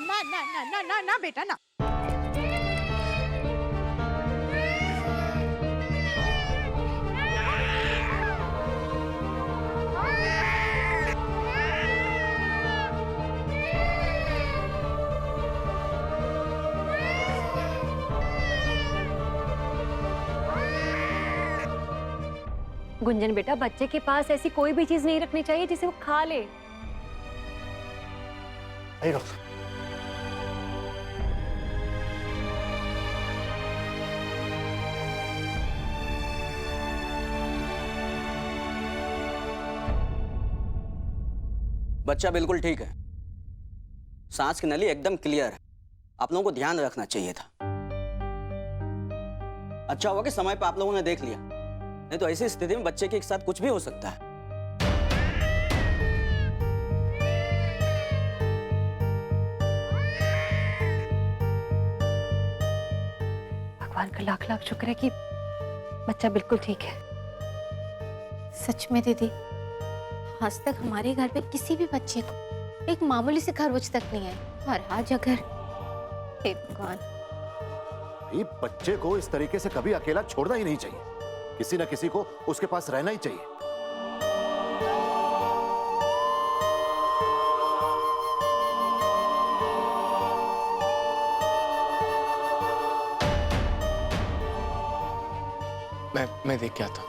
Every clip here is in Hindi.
ना ना ना ना ना ना बेटा ना। गुंजन बेटा, बच्चे के पास ऐसी कोई भी चीज नहीं रखनी चाहिए जिसे वो खा ले। बच्चा बिल्कुल ठीक है, सांस की नली एकदम क्लियर है। आप लोगों को ध्यान रखना चाहिए था। अच्छा हुआ कि समय पर आप लोगों ने देख लिया, नहीं तो ऐसी स्थिति में बच्चे के साथ कुछ भी हो सकता है। भगवान का लाख लाख शुक्र है कि बच्चा बिल्कुल ठीक है। सच में दीदी, आज तक हमारे घर पे किसी भी बच्चे को एक मामूली से खरबूज तक नहीं है, और आज अगर हे भगवान। ये बच्चे को इस तरीके से कभी अकेला छोड़ना ही नहीं चाहिए, किसी न किसी को उसके पास रहना ही चाहिए। मैं देख के आता हूं।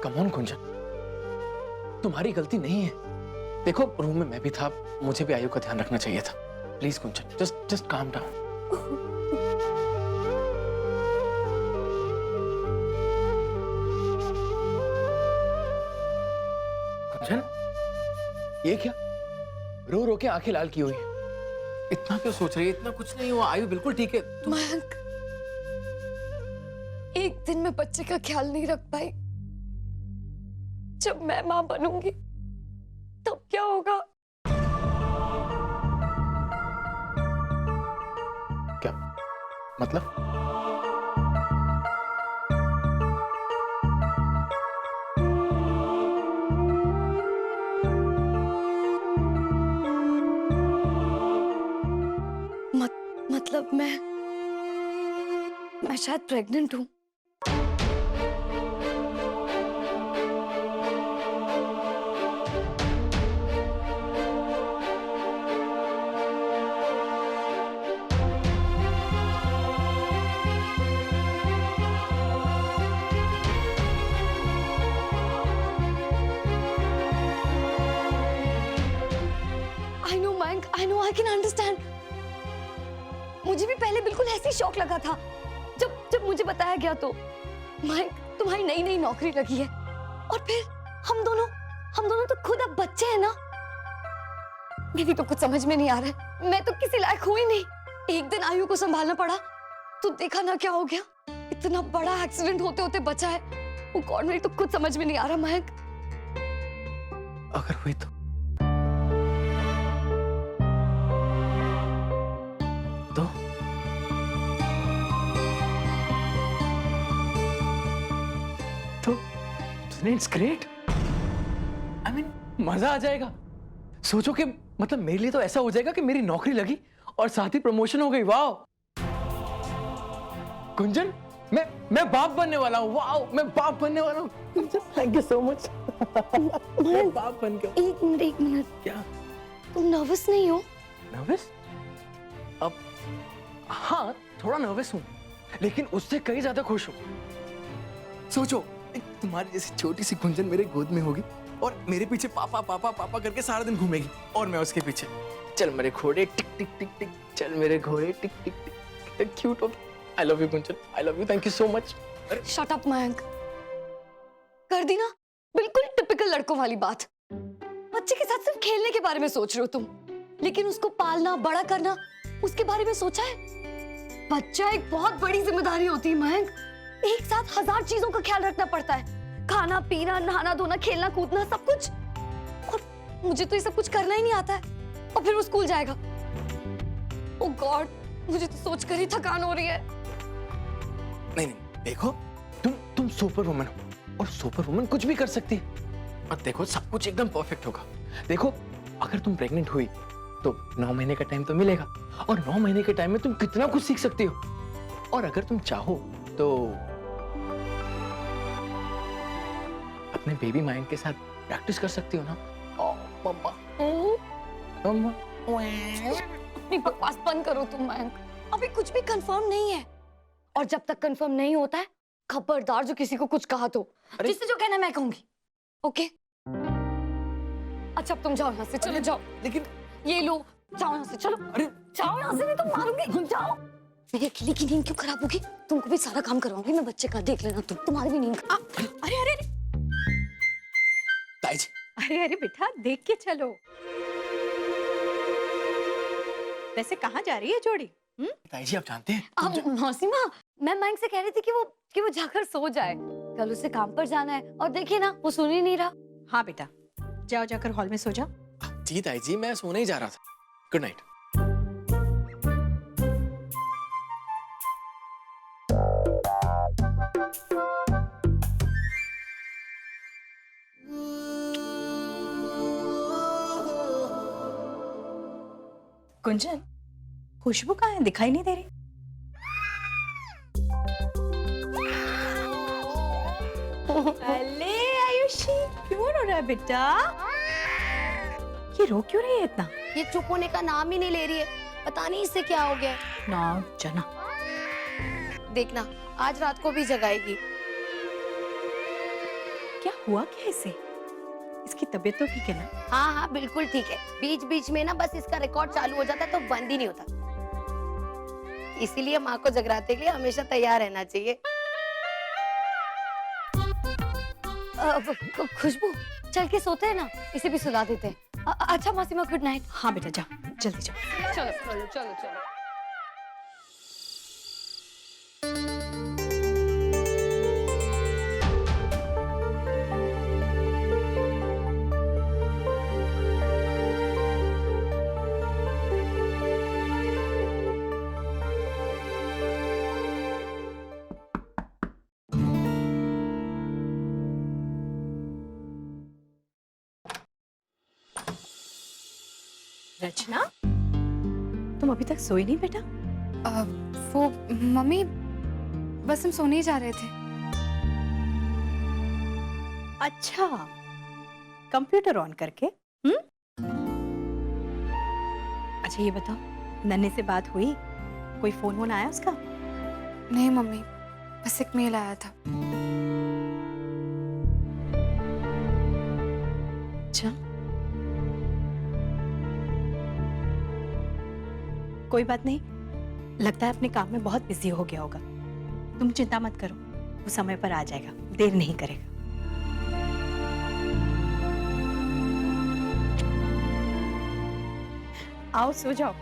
कम ऑन कुंजन, तुम्हारी गलती नहीं है। देखो, रूम में मैं भी था, मुझे भी आयु का ध्यान रखना चाहिए था। Please Kunjan, just calm down. Kunjan, ये क्या? रो रो के आंखें लाल की हुई है। इतना क्यों सोच रही है? इतना कुछ नहीं हुआ, आयु बिल्कुल ठीक है। मयंक, एक दिन मैं बच्चे का ख्याल नहीं रख पाई। जब मैं मां बनूंगी तब क्या होगा? क्या मतलब? मतलब मैं शायद प्रेग्नेंट हूं। I know, I can understand. मुझे भी पहले बिल्कुल ऐसे ही शौक लगा था जब मुझे बताया गया तो माइक, तुम्हारी नई नई नौकरी लगी है, और फिर हम दोनों तो खुद अब बच्चे हैं ना। मेरी तो कुछ समझ में नहीं आ रहा है, मैं तो किसी लायक हुई नहीं। एक दिन आयु को संभालना पड़ा तो देखा ना क्या हो गया। इतना बड़ा एक्सीडेंट होते होते बचा है वो कौन, मेरी तो कुछ समझ में नहीं आ रहा महक। अगर हुई तो इट्स ग्रेट। आई मीन, मजा आ जाएगा। सोचो कि मतलब मेरे लिए तो ऐसा हो जाएगा कि मेरी नौकरी लगी और साथ ही प्रमोशन हो गई। वाह गुंजन, मैं बाप बनने वाला हूँ। वाह, मैं बाप बनने वाला हूँ। Thank you so much. मैं बाप बन गया। एक मिनट, क्या तुम नर्वस नहीं हो? नर्वस? अब हाँ, थोड़ा नर्वस हूँ, लेकिन उससे कहीं ज्यादा खुश हूँ। सोचो, तुम्हारी जैसी छोटी सी गुंजन मेरे गोद में होगी और मेरे पीछे पापा पापा पापा करके सारा दिन घूमेगी, और मैं उसके पीछे चल मेरे घोड़े टिक टिक टिक टिक, चल मेरे घोड़े टिक टिक टिक। क्यूट हो। I love you Gunjan, I love you, thank you so much. Shut up Mayank, कर दी ना बिल्कुल टिपिकल लड़कों वाली बात। बच्चे के साथ सिर्फ खेलने के बारे में सोच रहे हो तुम, लेकिन उसको पालना बड़ा करना उसके बारे में सोचा है? बच्चा एक बहुत बड़ी जिम्मेदारी होती है मयंक। एक साथ 1000 चीजों का ख्याल रखना पड़ता है। खाना पीना, नहाना धोना, खेलना कूदना, सब कुछ। और मुझे तो ये सब कुछ करना ही नहीं आता है, और फिर वो स्कूल जाएगा। ओह गॉड, मुझे तो सोचकर ही थकान हो रही है। नहीं नहीं, देखो तुम सुपर वुमन हो, और सुपर वुमन कुछ भी कर सकती है। और देखो सब कुछ एकदम परफेक्ट होगा। देखो अगर तुम प्रेग्नेंट हुई तो 9 महीने का टाइम तो मिलेगा, और 9 महीने के टाइम में तुम कितना कुछ सीख सकती हो। और अगर तुम चाहो तो अपने बेबी माइंड के साथ प्रैक्टिस कर सकती हो ना। मम्मा मम्मा, अपनी बकवास बंद करो तुम मयंक, अभी कुछ भी कंफर्म नहीं है, और जब तक कंफर्म नहीं होता है खबरदार जो किसी को कुछ कहा तो, जिससे जो कहना मैं कहूंगी। ओके अच्छा अब तुम जाओ यहाँ से, चलो जाओ। लेकिन ये लो, जाओ यहाँ से, चलो। अरे जाओ यहाँ से, नहीं तो मारूंगी। जाओ। मेरी अकेले की नींद क्यों खराब होगी? तुमको भी सारा काम करवाऊंगी मैं, बच्चे का देख लेना तुम, तुम्हारी भी नींद। अरे अरे अरे ताई जी, अरे अरे बेटा, देख के चलो। वैसे कहाँ जा रही है जोड़ी? ताई जी आप जानते हैं अब मौसीमा, मैं मयंक से कह रही थी कि वो जाकर सो जाए, कल उसे काम पर जाना है, और देखिए ना वो सुन ही नहीं रहा। हाँ बेटा, जाओ जाकर हॉल में सो जाओ। जी ताई जी, मैं सोने ही जा रहा था। Good night. गुंजन, खुशबू कहाँ है? दिखाई नहीं दे रही। अले आयुषी, क्यों रो रहा है बेटा? ये रो क्यों रही है इतना? ये चुप होने का नाम ही नहीं ले रही है, पता नहीं इससे क्या हो गया। ना जना, देखना आज रात को भी जगाएगी। क्या हुआ क्या इसे? इसकी तबीयत तो ठीक है ना? हाँ हाँ बिल्कुल ठीक है, बीच बीच में ना बस इसका रिकॉर्ड चालू हो जाता है तो बंद ही नहीं होता, इसीलिए माँ को जगराते के लिए हमेशा तैयार रहना चाहिए। खुशबू चल के सोते हैं ना, इसे भी सुला देते हैं। अच्छा मौसीमा, गुड नाइट। हाँ बेटा जाओ, जल्दी जाओ। चलो चलो चलो चलो। रचना, तुम अभी तक सोई नहीं बेटा? वो मम्मी, बस हम सोने ही जा रहे थे। अच्छा, कंप्यूटर ऑन करके? अच्छा ये बताओ, नन्हे से बात हुई? कोई फोन वोन आया उसका? नहीं मम्मी, बस एक मेल आया था। अच्छा, कोई बात नहीं, लगता है अपने काम में बहुत बिजी हो गया होगा। तुम चिंता मत करो, वो समय पर आ जाएगा, देर नहीं करेगा। आओ सो जाओ।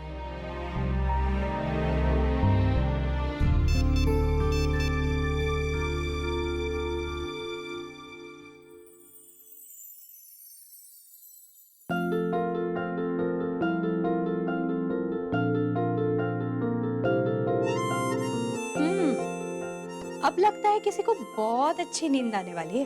अब लगता है किसी को बहुत अच्छी नींद आने वाली है।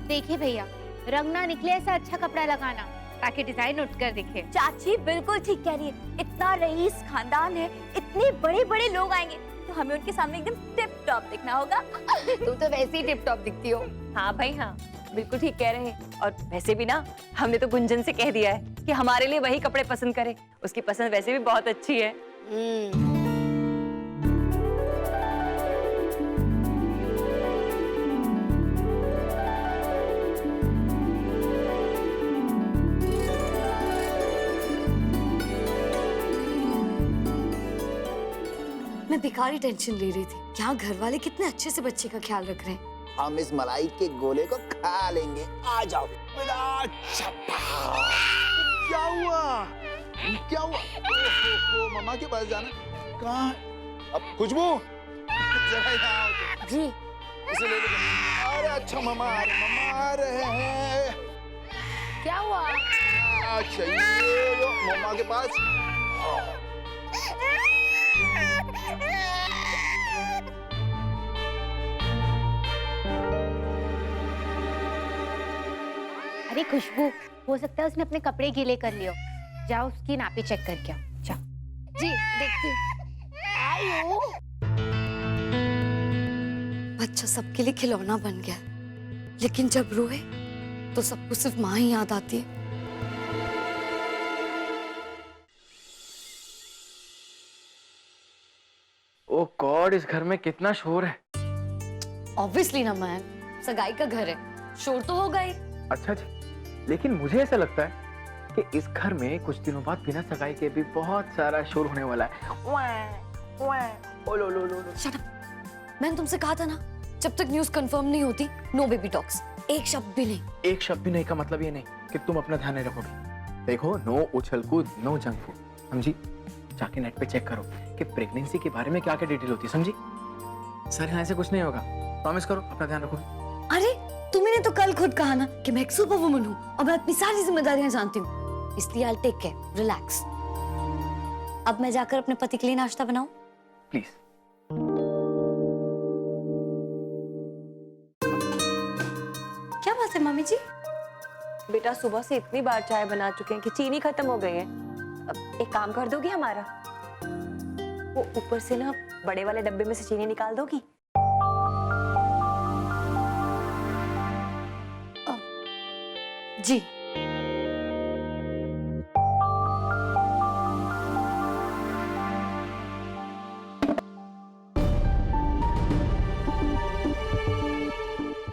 देखिए भैया, रंग ना निकले ऐसा अच्छा कपड़ा लगाना ताकि डिजाइन उठ कर दिखे। चाची बिल्कुल ठीक कह रही है, इतना रईस खानदान है, इतने बड़े बड़े लोग आएंगे तो हमें उनके सामने एकदम टिप टॉप दिखना होगा। तुम तो वैसे ही टिप टॉप दिखती हो। हाँ भाई हाँ, बिल्कुल ठीक कह रहे हैं। और वैसे भी ना, हमने तो गुंजन से कह दिया है कि हमारे लिए वही कपड़े पसंद करे, उसकी पसंद वैसे भी बहुत अच्छी है। मैं बेकार ही टेंशन ले रही थी। यहाँ घर वाले कितने अच्छे से बच्चे का ख्याल रख रहे हैं। हम इस मलाई के गोले को खा लेंगे। आ जाओ मेरा छप्पा। क्या हुआ? क्या हुआ? ओहो, मम्मा के पास जाना। कहाँ है? अब खुशबू जरा यहाँ आओ। जी इसे ले लो। अरे अच्छा मम्मा आ रहे हैं। क्या हुआ? अच्छा ये लो मम्मा के पास। अरे खुशबू, हो सकता है उसने अपने कपड़े गीले कर लिए हो। जाओ उसकी नापी चेक करके आओ, जाओ। जी देखती हूँ। आयो। बच्चा सबके लिए खिलौना बन गया, लेकिन जब रोए तो सबको सिर्फ माँ ही याद आती है। ओह गॉड, इस घर में कितना शोर है। ऑब्वियसली ना मैम, सगाई का घर है, शोर तो होगा ही। अच्छा जी, लेकिन मुझे ऐसा लगता है कि इस घर में कुछ दिनों बाद बिना सगाई के भी बहुत सारा शोर होने वाला है। ओ लो लो लो लो। Shut up. मैंने तुमसे कहा था ना, जब तक न्यूज़ कंफर्म नहीं होती नो बेबी टॉक्स। एक शब्द भी नहीं। एक शब्द भी नहीं का मतलब ये नहीं कि तुम अपना ध्यान नहीं रखोगे। देखो, नो उछल कूद, नो जंक फूड, समझी? जाके नेट पे चेक करो कि प्रेगनेंसी के बारे में क्या क्या डिटेल होती है, समझी? सर यहाँ से कुछ नहीं होगा, प्रॉमिस करो अपना ध्यान रखोगे। अरे तुमने तो कल खुद कहा ना कि मैं एक सुपर वुमन हूँ और मैं अपनी सारी जिम्मेदारियां जानती हूँ, इसलिए आई टेक केयर, रिलैक्स। अब मैं जाकर अपने पति के लिए नाश्ता बनाऊं? प्लीज। क्या बात है मम्मी जी? बेटा सुबह से इतनी बार चाय बना चुके हैं कि चीनी खत्म हो गई है। अब एक काम कर दोगी हमारा? वो ऊपर से ना बड़े वाले डब्बे में से चीनी निकाल दोगी? जी।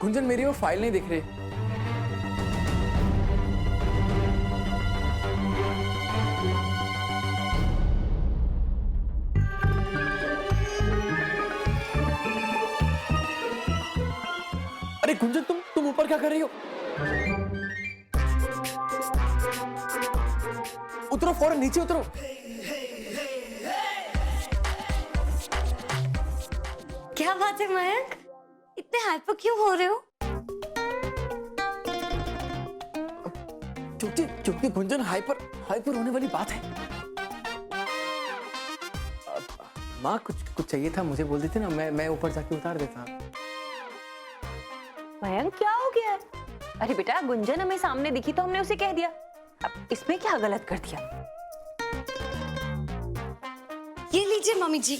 गुंजन, मेरी वो फाइल नहीं दिख रही। अरे गुंजन, तुम ऊपर क्या कर रही हो? उतरो, फौरन नीचे उतरो। क्या बात है मयंक, इतने हाइपर क्यों हो रहे हो? क्योंकि गुंजन हाइपर होने वाली बात है। माँ, कुछ चाहिए था, मुझे बोल देते ना, मैं ऊपर जाके उतार देता। मयंक, क्या हो गया? अरे बेटा, गुंजन हमें सामने दिखी तो हमने उसे कह दिया। अब इसमें क्या गलत कर दिया? ये लीजिए मम्मी जी।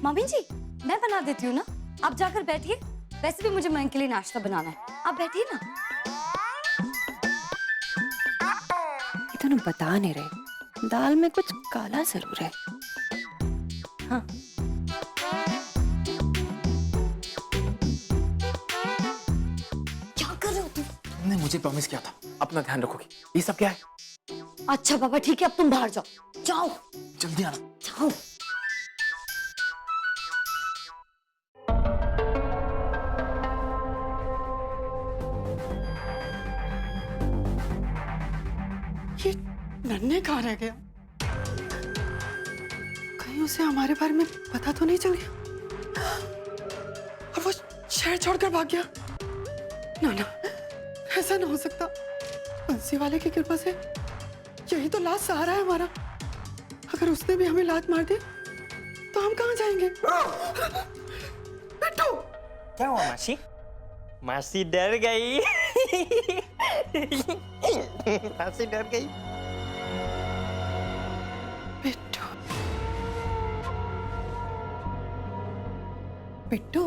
मम्मी जी, मैं बना देती हूँ ना, आप जाकर बैठिए। वैसे भी मुझे मयंक के लिए नाश्ता बनाना है, आप बैठिए ना। ये तो ना बता नहीं रहे, दाल में कुछ काला जरूर है। हाँ। क्या कर रहे हो तुम? तुमने मुझे प्रॉमिस किया था अपना ध्यान रखोगी। ये सब क्या है? अच्छा पापा ठीक है, अब तुम बाहर जाओ। जाओ जल्दी आना। जाओ। ये नन्हे कहाँ रह गया? कहीं उसे हमारे बारे में पता तो नहीं चल गया और वो शहर छोड़कर भाग गया? ना ना, ऐसा ना हो सकता। बंसी वाले की कृपा से यही तो लास्ट सहारा है हमारा। अगर उसने भी हमें लात मार दी तो हम कहाँ जाएंगे? बिट्टू! क्या हुआ मासी? मासी डर गई। मासी डर गई। बिट्टू, बिट्टू,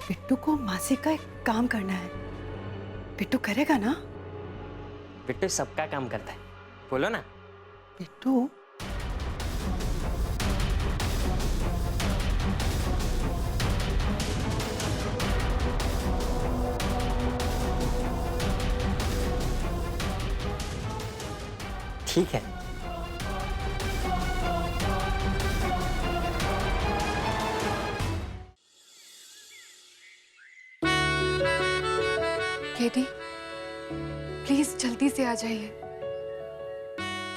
बिट्टू को मासी का एक काम करना है। बिट्टू करेगा ना? बिट्टू सबका काम करता है, बोलो ना। बिट्टू, ठीक है। केटी, प्लीज जल्दी से आ जाइए,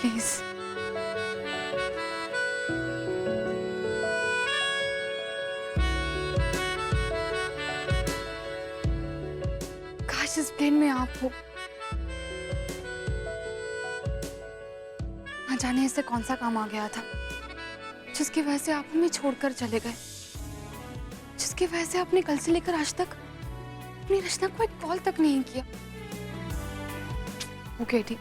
प्लीज। काश इस प्लेन में आप हो। न जाने ऐसे कौन सा काम आ गया था जिसकी वजह से आप हमें छोड़कर चले गए, जिसकी वजह से आपने कल से लेकर आज तक अपनी रचना को एक कॉल तक नहीं किया। वो केटी,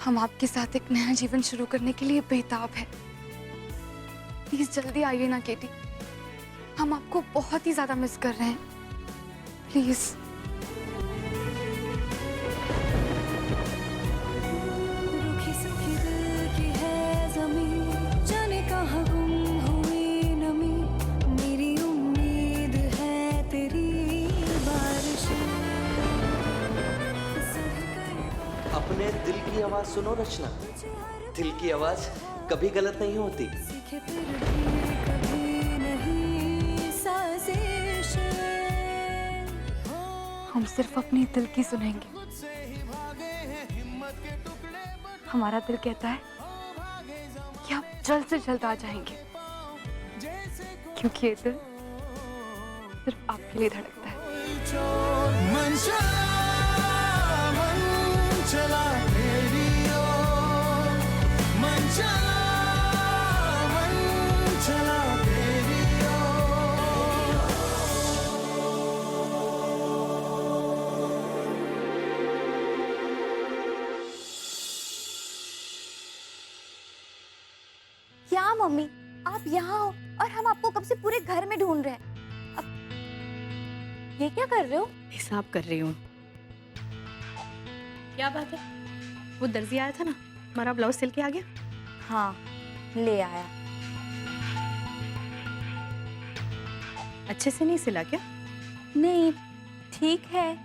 हम आपके साथ एक नया जीवन शुरू करने के लिए बेताब है। प्लीज जल्दी आइए ना केटी, हम आपको बहुत ही ज्यादा मिस कर रहे हैं, प्लीज। अपने दिल की आवाज सुनो रचना, दिल की आवाज कभी गलत नहीं होती। हम सिर्फ अपने दिल की सुनेंगे। हमारा दिल कहता है कि आप जल्द से जल्द आ जाएंगे, क्योंकि ये दिल सिर्फ आपके लिए धड़कता है। चला तेरी ओर, मन चला, मन चला तेरी ओर। क्या मम्मी, आप यहाँ हो और हम आपको कब से पूरे घर में ढूंढ रहे हैं। अब ये क्या कर रहे हो? हिसाब कर रही हूँ। क्या बात है, वो दर्जी आया था ना, हमारा ब्लाउज सिल के आ गया? हाँ, ले आया। अच्छे से नहीं सिला क्या? नहीं, ठीक है,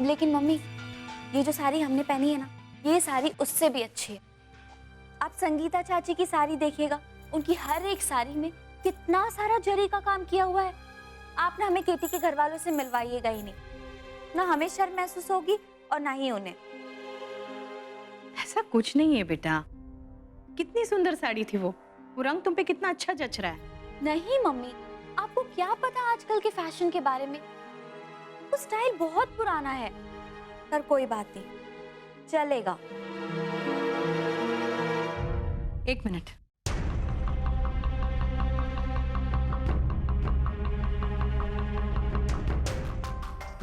लेकिन मम्मी ये जो साड़ी हमने पहनी है ना, ये साड़ी उससे भी अच्छी है। आप संगीता चाची की साड़ी देखिएगा, उनकी हर एक साड़ी में कितना सारा जरी का काम किया हुआ है। आप ना हमें केटी के घर वालों से मिलवाइएगा ही नहीं, ना हमें शर्म महसूस होगी और ना ही उन्हें। ऐसा कुछ नहीं है बेटा, कितनी सुंदर साड़ी थी वो रंग तुम पे कितना अच्छा जच रहा है। नहीं मम्मी, आपको क्या पता आजकल के फैशन के बारे में, वो स्टाइल बहुत पुराना है। पर कोई बात नहीं, चलेगा। एक मिनट,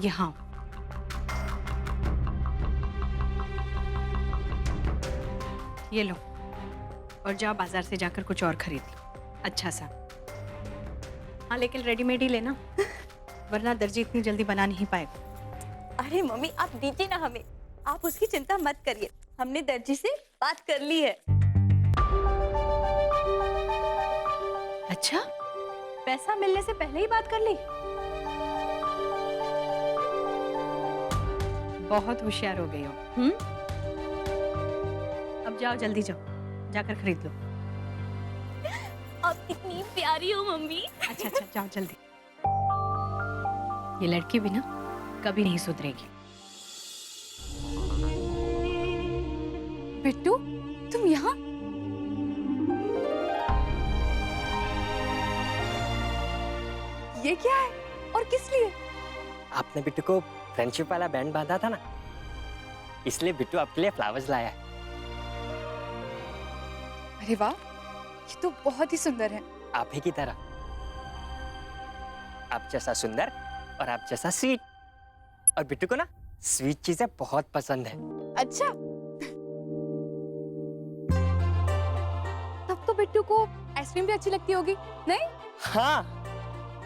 यहाँ ये लो, और जाओ बाजार से जाकर कुछ और खरीद लो अच्छा सा। हाँ लेकिन रेडीमेड ही लेना, वरना दर्जी इतनी जल्दी बना नहीं पाएगा। अरे मम्मी आप दीजिए ना हमें, आप उसकी चिंता मत करिए, हमने दर्जी से बात कर ली है। अच्छा, पैसा मिलने से पहले ही बात कर ली? बहुत होशियार हो गई हो। अब जाओ, जल्दी जाओ, जाकर खरीद लो। आप इतनी प्यारी हो मम्मी। अच्छा अच्छा, जाओ जल्दी। ये लड़की भी ना कभी नहीं सुधरेगी। बिट्टू, तुम यहाँ? ये क्या है और किस लिए? आपने बिट्टू को फ्रेंडशिप वाला बैंड बांधा था ना, इसलिए बिट्टू आपके लिए फ्लावर्स लाया है। अरे वाह, ये तो बहुत ही सुंदर है। आप ही की तरह, आप जैसा सुंदर और आप जैसा स्वीट। और बिट्टू को ना स्वीट चीजें बहुत पसंद है। अच्छा, तब तो बिट्टू को आइसक्रीम भी अच्छी लगती होगी, नहीं? हाँ,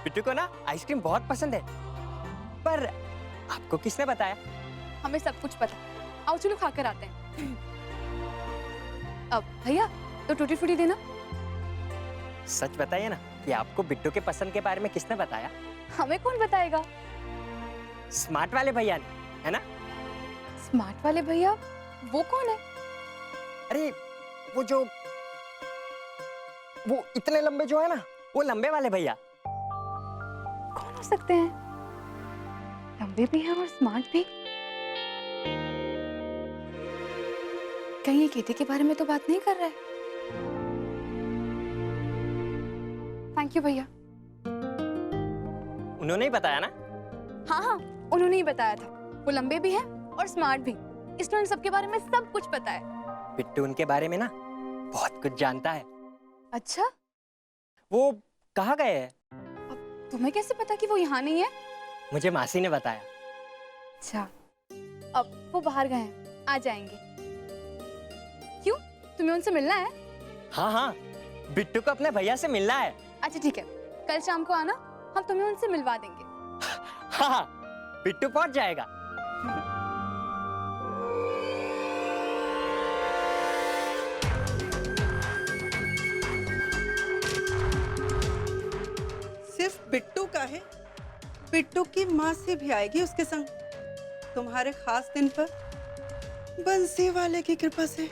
बिट्टू को ना आइसक्रीम बहुत पसंद है। पर आपको किसने बताया? हमें सब कुछ पता। आओ चलो खाकर आते हैं। अब भैया तो टूटी फूटी देना। सच बताइए ना कि आपको बिट्टू के पसंद के बारे में किसने बताया? हमें कौन बताएगा? स्मार्ट वाले भैया ने, है ना? स्मार्ट वाले भैया? वो कौन है? अरे वो इतने लंबे जो है ना, वो लंबे वाले भैया। कौन हो सकते हैं? लंबे भी हैं और स्मार्ट भी। कहीं ये केते के बारे में तो बात नहीं कर रहे? थैंक यू भैया। उन्होंने ही बताया ना? हाँ हाँ, उन्होंने ही बताया था। वो लंबे भी हैं और स्मार्ट भी, इसलिए उन सबके बारे में सब कुछ पता है। बिट्टू उनके बारे में ना बहुत कुछ जानता है। अच्छा, वो कहाँ गए हैं? अब तुम्हें कैसे पता कि वो यहाँ नहीं है? मुझे मासी ने बताया। अच्छा, अब वो बाहर गए हैं, आ जाएंगे। क्यों, तुम्हें उनसे मिलना है? हाँ हाँ, बिट्टू को अपने भैया से मिलना है। अच्छा ठीक है, कल शाम को आना, हम तुम्हें उनसे मिलवा देंगे। हाँ हाँ, बिट्टू पहुंच जाएगा। सिर्फ बिट्टू का है, बिट्टू की माँ से भी आएगी उसके संग। तुम्हारे खास दिन पर बंसी वाले की कृपा से